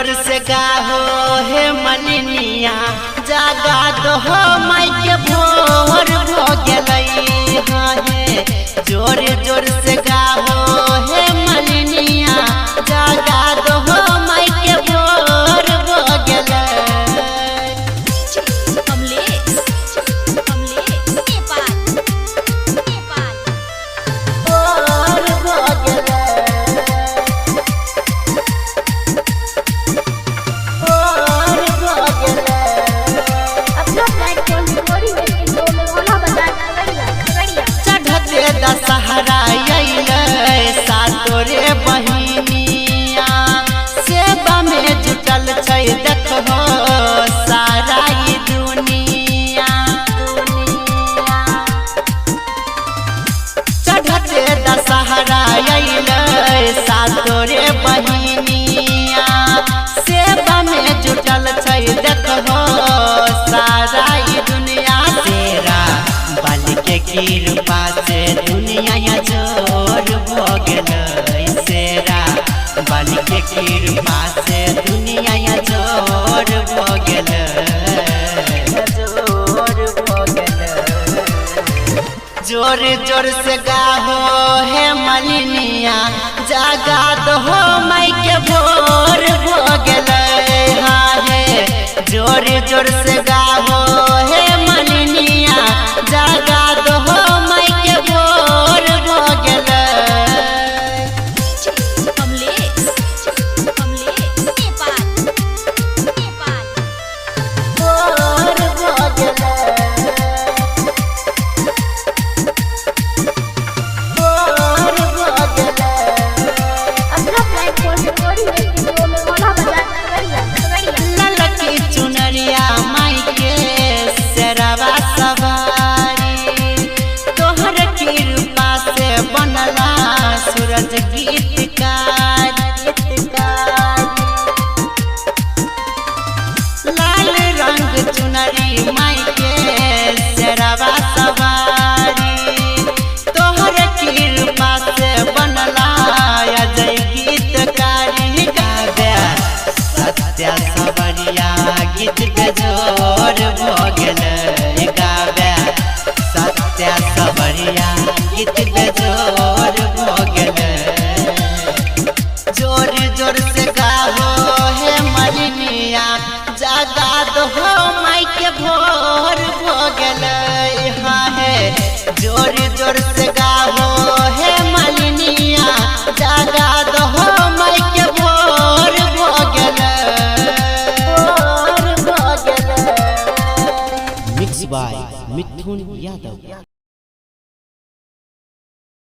जोर से गाहो हे मलिनिया जागा दो हो माई के भोर हो गई है। जोर जोर से गाहो हे मलिनिया जागा दो हो माई के भोर हो गई। दशहरा सातोरे बहिनिया सेवा में जुटल छै देखो सारा ई दुनिया। चढ़ते दशहरा सातोरे बहिनिया सेवा में जुटल छै देखो सारा ई दुनिया। तेरा बल के कृपा से दुनिया जोर हो गई। सेरा बल के कृपा से दुनिया जोर हो गई। जोर जोर से गाहो हे मलिनिया जागा दो हो माई के भोर हो गई है। जोर जोर से गाहो हे मलिनिया जागा दो हो